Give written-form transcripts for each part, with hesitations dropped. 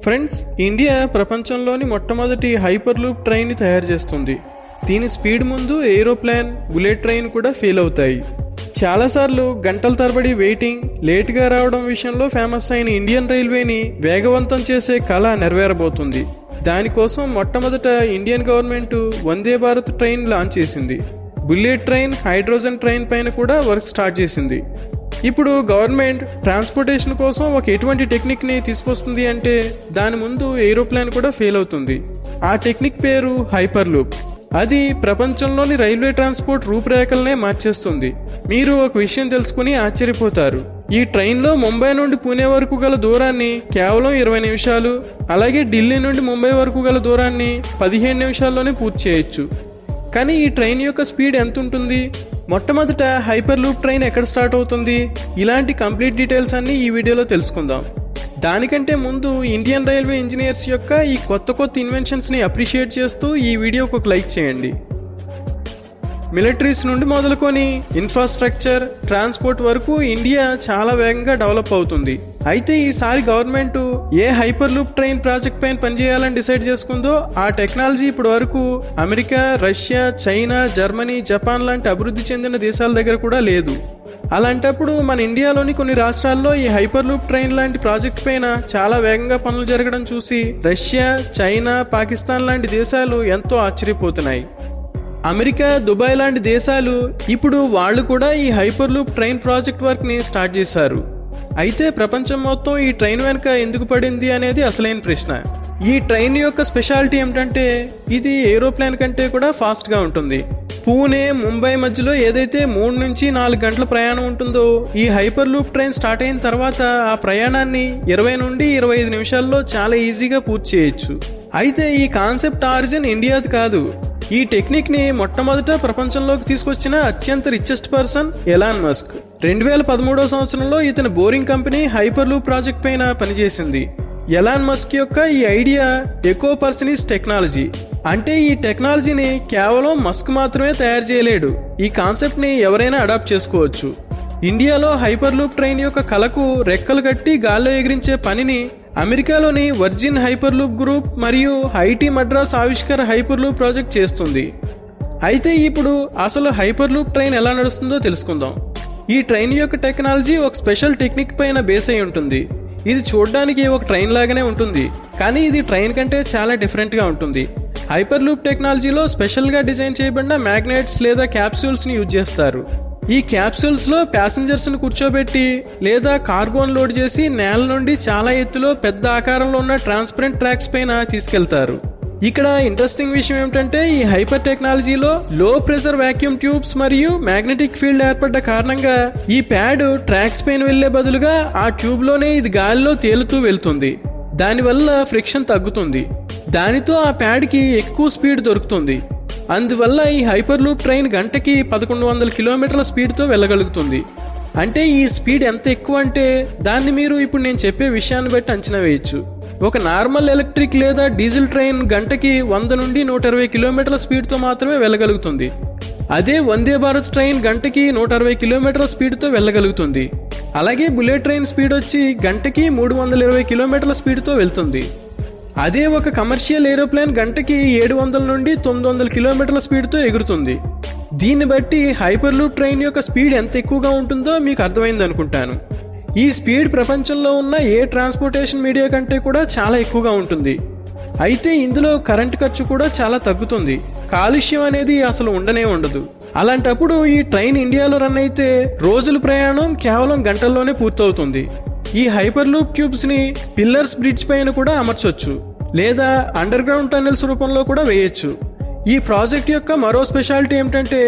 Friends, India ప్రపంచంలోని మొట్టమొదటి hyper loop ట్రైన్ని తయారు చేస్తుంది. దీని స్పీడ్ ముందు ఏరోప్లేన్, బుల్లెట్ ట్రైన్ కూడా ఫెయిల్ అవుతాయి. చాలాసార్లు గంటల తరబడి వెయిటింగ్, లేట్గా రావడం విషయంలో ఫేమస్ అయిన ఇండియన్ రైల్వేని వేగవంతం చేసే కళ నెరవేరబోతుంది. దానికోసం మొట్టమొదట Indian government Vande Bharat train launch చేసింది. బుల్లెట్ ట్రైన్, హైడ్రోజన్ ట్రైన్ పైన కూడా వర్క్ స్టార్ట్ చేసింది. ఇప్పుడు గవర్నమెంట్ ట్రాన్స్పోర్టేషన్ కోసం ఒక ఎటువంటి టెక్నిక్ని తీసుకొస్తుంది అంటే దాని ముందు ఏరోప్లేన్ కూడా ఫెయిల్ అవుతుంది. ఆ టెక్నిక్ పేరు హైపర్ లూప్. అది ప్రపంచంలోని రైల్వే ట్రాన్స్పోర్ట్ రూపురేఖలనే మార్చేస్తుంది. మీరు ఒక విషయం తెలుసుకుని ఆశ్చర్యపోతారు. ఈ ట్రైన్లో ముంబై నుండి పూణే వరకు గల దూరాన్ని కేవలం 20 నిమిషాలు, అలాగే ఢిల్లీ నుండి ముంబై వరకు గల దూరాన్ని 15 నిమిషాల్లోనే పూర్తి చేయొచ్చు. కానీ ఈ ట్రైన్ యొక్క స్పీడ్ ఎంత ఉంటుంది? మొట్టమొదట హైపర్ లూప్ ట్రైన్ ఎక్కడ స్టార్ట్ అవుతుంది? ఇలాంటి కంప్లీట్ డీటెయిల్స్ అన్నీ ఈ వీడియోలో తెలుసుకుందాం. దానికంటే ముందు ఇండియన్ రైల్వే ఇంజనీర్స్ యొక్క ఈ కొత్త ఇన్వెన్షన్స్ని అప్రిషియేట్ చేస్తూ ఈ వీడియోకి ఒక లైక్ చేయండి. మిలిటరీస్ నుండి మొదలుకొని ఇన్ఫ్రాస్ట్రక్చర్, ట్రాన్స్పోర్ట్ వరకు ఇండియా చాలా వేగంగా డెవలప్ అవుతుంది. అయితే ఈసారి గవర్నమెంట్ ఏ హైపర్ లూప్ ట్రైన్ ప్రాజెక్ట్ పైన పనిచేయాలని డిసైడ్ చేసుకుందో ఆ టెక్నాలజీ ఇప్పటి వరకు America, Russia, China, Germany, Japan లాంటి అభివృద్ధి చెందిన దేశాల దగ్గర కూడా లేదు. అలాంటప్పుడు మన ఇండియాలోని కొన్ని రాష్ట్రాల్లో ఈ హైపర్ లూప్ ట్రైన్ లాంటి ప్రాజెక్ట్ పైన చాలా వేగంగా పనులు జరగడం చూసి రష్యా, చైనా, పాకిస్తాన్ లాంటి దేశాలు ఎంతో ఆశ్చర్యపోతున్నాయి. అమెరికా, దుబాయ్ లాంటి దేశాలు ఇప్పుడు వాళ్ళు కూడా ఈ హైపర్ లూప్ ట్రైన్ ప్రాజెక్ట్ వర్క్ని స్టార్ట్ చేశారు. అయితే ప్రపంచం మొత్తం ఈ ట్రైన్ వెనుక ఎందుకు పడింది అనేది అసలైన ప్రశ్న. ఈ ట్రైన్ యొక్క స్పెషాలిటీ ఏమిటంటే ఇది ఏరోప్లేన్ కంటే కూడా ఫాస్ట్గా ఉంటుంది. పూణే, ముంబై మధ్యలో ఏదైతే 3 నుంచి 4 గంటల ప్రయాణం ఉంటుందో ఈ హైపర్ లూప్ ట్రైన్ స్టార్ట్ అయిన తర్వాత ఆ ప్రయాణాన్ని 20 నుండి 25 నిమిషాల్లో చాలా ఈజీగా పూర్తి చేయొచ్చు. అయితే ఈ కాన్సెప్ట్ ఆరిజిన్ ఇండియాది కాదు. ఈ టెక్నిక్ని మొట్టమొదట ప్రపంచంలోకి తీసుకొచ్చిన అత్యంత రిచెస్ట్ పర్సన్ ఎలాన్ మస్క్. 2013 సంవత్సరంలో ఇతని boring company hyper loop project పైన పనిచేసింది. ఎలాన్ మస్క్ యొక్క ఈ ఐడియా ఎకో పర్సనీస్ టెక్నాలజీ. అంటే ఈ టెక్నాలజీని కేవలం మస్క్ మాత్రమే తయారు చేయలేడు. ఈ కాన్సెప్ట్ని ఎవరైనా అడాప్ట్ చేసుకోవచ్చు. ఇండియాలో హైపర్ లూప్ ట్రైన్ యొక్క కళకు రెక్కలు కట్టి గాల్లో ఎగిరించే పనిని అమెరికాలోని వర్జిన్ హైపర్ లూప్ గ్రూప్ మరియు IT Madras Avishkar hyperloop project చేస్తుంది. అయితే ఇప్పుడు అసలు హైపర్ లూప్ ట్రైన్ ఎలా నడుస్తుందో తెలుసుకుందాం. ఈ ట్రైన్ యొక్క టెక్నాలజీ ఒక స్పెషల్ టెక్నిక్ పైన బేస్ అయి ఉంటుంది. ఇది చూడడానికి ఒక ట్రైన్ లాగానే ఉంటుంది, కానీ ఇది ట్రైన్ కంటే చాలా డిఫరెంట్గా ఉంటుంది. హైపర్ లూప్ టెక్నాలజీలో స్పెషల్గా డిజైన్ చేయబడిన మ్యాగ్నెట్స్ లేదా క్యాప్సూల్స్ని యూజ్ చేస్తారు. ఈ క్యాప్సూల్స్లో ప్యాసింజర్స్ని కూర్చోబెట్టి లేదా కార్గోన్ లోడ్ చేసి నేల నుండి చాలా ఎత్తులో పెద్ద ఆకారంలో ఉన్న ట్రాన్స్పరెంట్ ట్రాక్స్ పైన తీసుకెళ్తారు. ఇక్కడ ఇంట్రెస్టింగ్ విషయం ఏమిటంటే ఈ హైపర్ టెక్నాలజీలో లో ప్రెషర్ వాక్యూమ్ ట్యూబ్స్ మరియు మ్యాగ్నెటిక్ ఫీల్డ్ ఏర్పడ్డ కారణంగా ఈ ప్యాడ్ ట్రాక్స్ పైన వెళ్లే బదులుగా ఆ ట్యూబ్లోనే ఇది గాలిలో తేలుతూ వెళ్తుంది. దానివల్ల ఫ్రిక్షన్ తగ్గుతుంది. దానితో ఆ ప్యాడ్కి ఎక్కువ స్పీడ్ దొరుకుతుంది. అందువల్ల ఈ హైపర్ లూప్ ట్రైన్ గంటకి 1100 కిలోమీటర్ల స్పీడ్తో వెళ్ళగలుగుతుంది. అంటే ఈ స్పీడ్ ఎంత ఎక్కువ అంటే దాన్ని మీరు ఇప్పుడు నేను చెప్పే విషయాన్ని బట్టి అంచనా వేయచ్చు. ఒక నార్మల్ ఎలక్ట్రిక్ లేదా డీజిల్ ట్రైన్ గంటకి 100 నుండి 120 కిలోమీటర్ల స్పీడ్తో మాత్రమే వెళ్ళగలుగుతుంది. అదే వందే భారత్ ట్రైన్ గంటకి 160 కిలోమీటర్ల స్పీడ్తో వెళ్ళగలుగుతుంది. అలాగే బుల్లెట్ ట్రైన్ స్పీడ్ వచ్చి గంటకి 320 కిలోమీటర్ల స్పీడ్తో వెళ్తుంది. అదే ఒక కమర్షియల్ ఏరోప్లేన్ గంటకి 700 నుండి 900 కిలోమీటర్ల స్పీడ్తో ఎగురుతుంది. దీన్ని బట్టి హైపర్ లూప్ ట్రైన్ యొక్క స్పీడ్ ఎంత ఎక్కువగా ఉంటుందో మీకు అర్థమైంది అనుకుంటాను. ఈ స్పీడ్ ప్రపంచంలో ఉన్న ఏ ట్రాన్స్పోర్టేషన్ మీడియా కంటే కూడా చాలా ఎక్కువగా ఉంటుంది. అయితే ఇందులో కరెంట్ ఖర్చు కూడా చాలా తగ్గుతుంది. కాలుష్యం అనేది అసలు ఉండనే ఉండదు. అలాంటప్పుడు ఈ ట్రైన్ ఇండియాలో రన్ అయితే రోజుల ప్రయాణం కేవలం గంటల్లోనే పూర్తవుతుంది. ఈ హైపర్ లూప్ ట్యూబ్స్ని పిల్లర్స్, బ్రిడ్జ్ పైన కూడా అమర్చొచ్చు లేదా అండర్ గ్రౌండ్ టన్నెల్స్ రూపంలో కూడా వేయచ్చు. ఈ ప్రాజెక్ట్ యొక్క మరో స్పెషాలిటీ ఏమిటంటే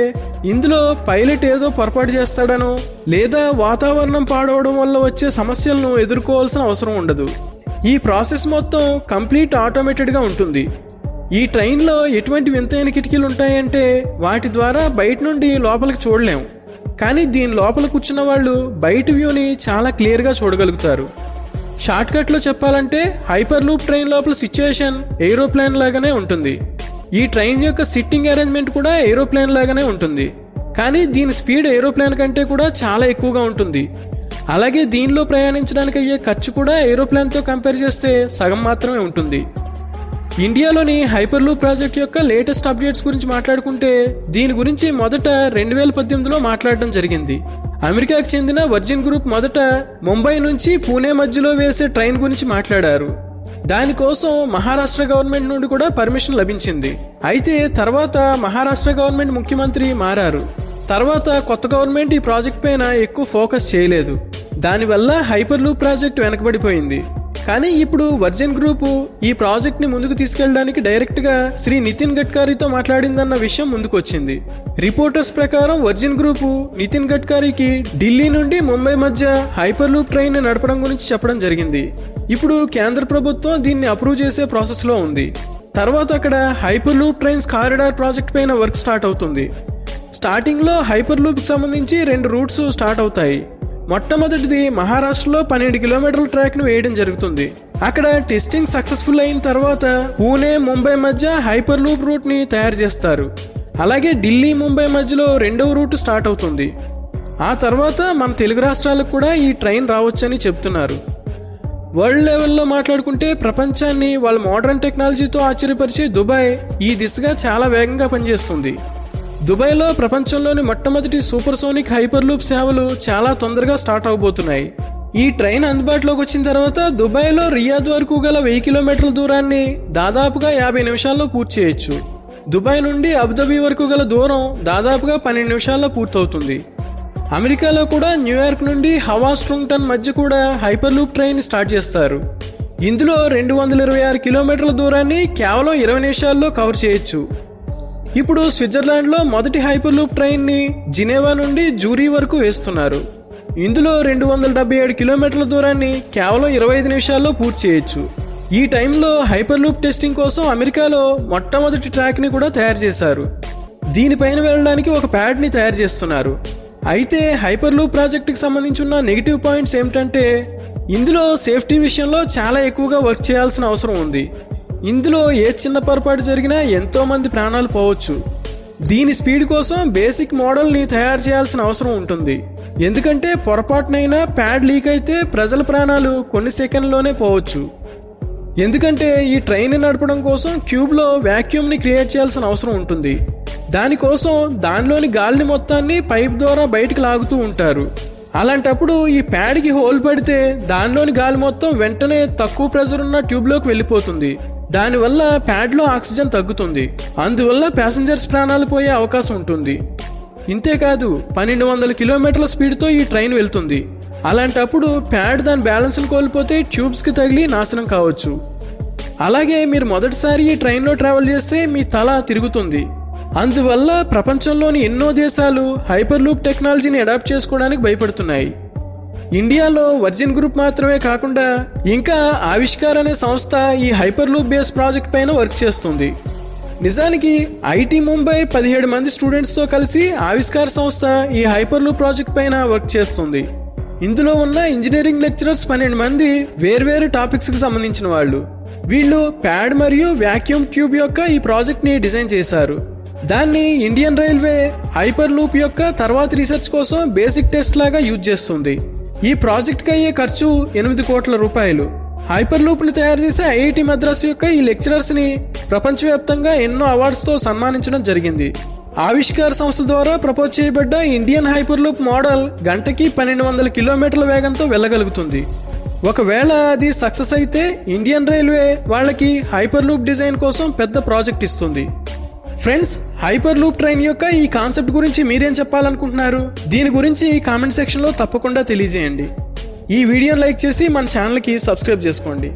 ఇందులో పైలట్ ఏదో పొరపాటు చేస్తాడనో లేదా వాతావరణం పాడవడం వల్ల వచ్చే సమస్యలను ఎదుర్కోవాల్సిన అవసరం ఉండదు. ఈ ప్రాసెస్ మొత్తం కంప్లీట్ ఆటోమేటెడ్గా ఉంటుంది. ఈ ట్రైన్లో ఎటువంటి వింతైన కిటికీలు ఉంటాయంటే వాటి ద్వారా బయట నుండి లోపలికి చూడలేము. కానీ దీని లోపల కూర్చున్న వాళ్ళు బయట వ్యూని చాలా క్లియర్గా చూడగలుగుతారు. షార్ట్కట్లో చెప్పాలంటే హైపర్ లూప్ ట్రైన్ లోపల సిచ్యువేషన్ ఏరోప్లేన్ లాగానే ఉంటుంది. ఈ ట్రైన్ యొక్క సిట్టింగ్ అరేంజ్మెంట్ కూడా ఏరోప్లేన్ లాగానే ఉంటుంది. కానీ దీని స్పీడ్ ఏరోప్లేన్ కంటే కూడా చాలా ఎక్కువగా ఉంటుంది. అలాగే దీనిలో ప్రయాణించడానికి అయ్యే ఖర్చు కూడా ఏరోప్లేన్తో కంపేర్ చేస్తే సగం మాత్రమే ఉంటుంది. ఇండియాలోని హైపర్ లూప్ ప్రాజెక్ట్ యొక్క లేటెస్ట్ అప్డేట్స్ గురించి మాట్లాడుకుంటే దీని గురించి మొదట 2018లో మాట్లాడడం జరిగింది. అమెరికాకు చెందిన వర్జిన్ గ్రూప్ మొదట ముంబై నుంచి పూణే మధ్యలో వేసే ట్రైన్ గురించి మాట్లాడారు. దానికోసం మహారాష్ట్ర గవర్నమెంట్ నుండి కూడా పర్మిషన్ లభించింది. అయితే తర్వాత మహారాష్ట్ర గవర్నమెంట్ ముఖ్యమంత్రి మారారు. తర్వాత కొత్త గవర్నమెంట్ ఈ ప్రాజెక్ట్ పైన ఎక్కువ ఫోకస్ చేయలేదు. దానివల్ల హైపర్ లూప్ ప్రాజెక్ట్ వెనకబడిపోయింది. కానీ ఇప్పుడు వర్జిన్ గ్రూపు ఈ ప్రాజెక్ట్ని ముందుకు తీసుకెళ్ళడానికి డైరెక్ట్గా శ్రీ నితిన్ గడ్కరీతో మాట్లాడిందన్న విషయం ముందుకు వచ్చింది. రిపోర్టర్స్ ప్రకారం వర్జిన్ గ్రూపు నితిన్ గడ్కరీకి ఢిల్లీ నుండి ముంబై మధ్య హైపర్ లూప్ ట్రైన్ నడపడం గురించి చెప్పడం జరిగింది. ఇప్పుడు కేంద్ర ప్రభుత్వం దీన్ని అప్రూవ్ చేసే ప్రాసెస్లో ఉంది. తర్వాత అక్కడ hyper loop trains corridor project పైన వర్క్ స్టార్ట్ అవుతుంది. స్టార్టింగ్లో హైపర్ లూప్కి సంబంధించి 2 రూట్స్ స్టార్ట్ అవుతాయి. మొట్టమొదటిది మహారాష్ట్రలో 12 కిలోమీటర్ల ట్రాక్ను వేయడం జరుగుతుంది. అక్కడ టెస్టింగ్ సక్సెస్ఫుల్ అయిన తర్వాత పూణే ముంబై మధ్య హైపర్ లూప్ రూట్ని తయారు చేస్తారు. అలాగే ఢిల్లీ ముంబై మధ్యలో 2వ రూట్ స్టార్ట్ అవుతుంది. ఆ తర్వాత మన తెలుగు రాష్ట్రాలకు కూడా ఈ ట్రైన్ రావచ్చని చెప్తున్నారు. వరల్డ్ లెవెల్లో మాట్లాడుకుంటే ప్రపంచాన్ని వాళ్ళ మోడర్న్ టెక్నాలజీతో ఆశ్చర్యపరిచే దుబాయ్ ఈ దిశగా చాలా వేగంగా పనిచేస్తుంది. దుబాయ్లో ప్రపంచంలోని మొట్టమొదటి సూపర్ సోనిక్ హైపర్ లూప్ సేవలు చాలా తొందరగా స్టార్ట్ అవబోతున్నాయి. ఈ ట్రైన్ అందుబాటులోకి వచ్చిన తర్వాత దుబాయ్లో రియాద్ వరకు గల 1000 కిలోమీటర్ల దూరాన్ని దాదాపుగా 50 నిమిషాల్లో పూర్తి చేయొచ్చు. దుబాయ్ నుండి అబుదాబి వరకు గల దూరం దాదాపుగా 12 నిమిషాల్లో పూర్తవుతుంది. అమెరికాలో కూడా న్యూయార్క్ నుండి హవా స్ట్రింగ్టన్ మధ్య కూడా హైపర్ లూప్ ట్రైన్ స్టార్ట్ చేస్తారు. ఇందులో 226 కిలోమీటర్ల దూరాన్ని కేవలం 20 నిమిషాల్లో కవర్ చేయొచ్చు. ఇప్పుడు స్విట్జర్లాండ్లో మొదటి హైపర్ లూప్ ట్రైన్ని జినేవా నుండి జూరీ వరకు వేస్తున్నారు. ఇందులో 277 కిలోమీటర్ల దూరాన్ని కేవలం 25 నిమిషాల్లో పూర్తి చేయొచ్చు. ఈ టైంలో హైపర్ లూప్ టెస్టింగ్ కోసం అమెరికాలో మొట్టమొదటి ట్రాక్ని కూడా తయారు చేశారు. దీనిపైన వెళ్ళడానికి ఒక ప్యాడ్ని తయారు చేస్తున్నారు. అయితే హైపర్ లూప్ ప్రాజెక్టుకి సంబంధించిన నెగిటివ్ పాయింట్స్ ఏమిటంటే ఇందులో సేఫ్టీ విషయంలో చాలా ఎక్కువగా వర్క్ చేయాల్సిన అవసరం ఉంది. ఇందులో ఏ చిన్న పొరపాటు జరిగినా ఎంతోమంది ప్రాణాలు పోవచ్చు. దీని స్పీడ్ కోసం బేసిక్ మోడల్ని తయారు చేయాల్సిన అవసరం ఉంటుంది. ఎందుకంటే పొరపాటునైనా ప్యాడ్ లీక్ అయితే ప్రజల ప్రాణాలు కొన్ని సెకండ్లోనే పోవచ్చు. ఎందుకంటే ఈ ట్రైన్ నడపడం కోసం క్యూబ్లో వ్యాక్యూమ్ని క్రియేట్ చేయాల్సిన అవసరం ఉంటుంది. దానికోసం దానిలోని గాలిని మొత్తాన్ని పైప్ ద్వారా బయటకు లాగుతూ ఉంటారు. అలాంటప్పుడు ఈ ప్యాడ్కి హోల్ పడితే దానిలోని గాలి మొత్తం వెంటనే తక్కువ ప్రెజర్ ఉన్న ట్యూబ్లోకి వెళ్ళిపోతుంది. దానివల్ల ప్యాడ్లో ఆక్సిజన్ తగ్గుతుంది. అందువల్ల ప్యాసింజర్స్ ప్రాణాలు పోయే అవకాశం ఉంటుంది. ఇంతేకాదు 1200 కిలోమీటర్ల స్పీడ్తో ఈ ట్రైన్ వెళ్తుంది. అలాంటప్పుడు ప్యాడ్ దాని బ్యాలెన్స్ని కోల్పోతే ట్యూబ్స్కి తగిలి నాశనం కావచ్చు. అలాగే మీరు మొదటిసారి ఈ ట్రైన్లో ట్రావెల్ చేస్తే మీ తల తిరుగుతుంది. అందువల్ల ప్రపంచంలోని ఎన్నో దేశాలు హైపర్ లూప్ టెక్నాలజీని అడాప్ట్ చేసుకోవడానికి భయపడుతున్నాయి. ఇండియాలో వర్జిన్ గ్రూప్ మాత్రమే కాకుండా ఇంకా ఆవిష్కార్ అనే సంస్థ ఈ హైపర్ లూప్ బేస్ ప్రాజెక్ట్ పైన వర్క్ చేస్తుంది. నిజానికి ఐటీ ముంబై 17 మంది స్టూడెంట్స్తో కలిసి ఆవిష్కార్ సంస్థ ఈ హైపర్ లూప్ ప్రాజెక్ట్ పైన వర్క్ చేస్తుంది. ఇందులో ఉన్న ఇంజనీరింగ్ లెక్చరర్స్ 12 మంది వేర్వేరు టాపిక్స్కి సంబంధించిన వాళ్ళు. వీళ్ళు ప్యాడ్ మరియు వ్యాక్యూమ్ ట్యూబ్ యొక్క ఈ ప్రాజెక్ట్ని డిజైన్ చేశారు. దాన్ని ఇండియన్ రైల్వే హైపర్ లూప్ యొక్క తర్వాత రీసెర్చ్ కోసం బేసిక్ టెస్ట్ లాగా యూజ్ చేస్తుంది. ఈ ప్రాజెక్ట్కి అయ్యే ఖర్చు 8 కోట్ల రూపాయలు. హైపర్ లూప్ని తయారు చేసే ఐఐటి మద్రాస్ యొక్క ఈ లెక్చరర్స్ని ప్రపంచవ్యాప్తంగా ఎన్నో అవార్డ్స్తో సన్మానించడం జరిగింది. ఆవిష్కార్ సంస్థ ద్వారా ప్రపోజ్ చేయబడ్డ ఇండియన్ హైపర్ లూప్ మోడల్ గంటకి 1200 కిలోమీటర్ల వేగంతో వెళ్ళగలుగుతుంది. ఒకవేళ అది సక్సెస్ అయితే ఇండియన్ రైల్వే వాళ్ళకి హైపర్ లూప్ డిజైన్ కోసం పెద్ద ప్రాజెక్ట్ ఇస్తుంది. ఫ్రెండ్స్, హైపర్ లూప్ ట్రైన్ యొక్క ఈ కాన్సెప్ట్ గురించి మీరేం చెప్పాలనుకుంటున్నారు? దీని గురించి కామెంట్ సెక్షన్లో తప్పకుండా తెలియజేయండి. ఈ వీడియోని లైక్ చేసి మన ఛానల్కి సబ్స్క్రైబ్ చేసుకోండి.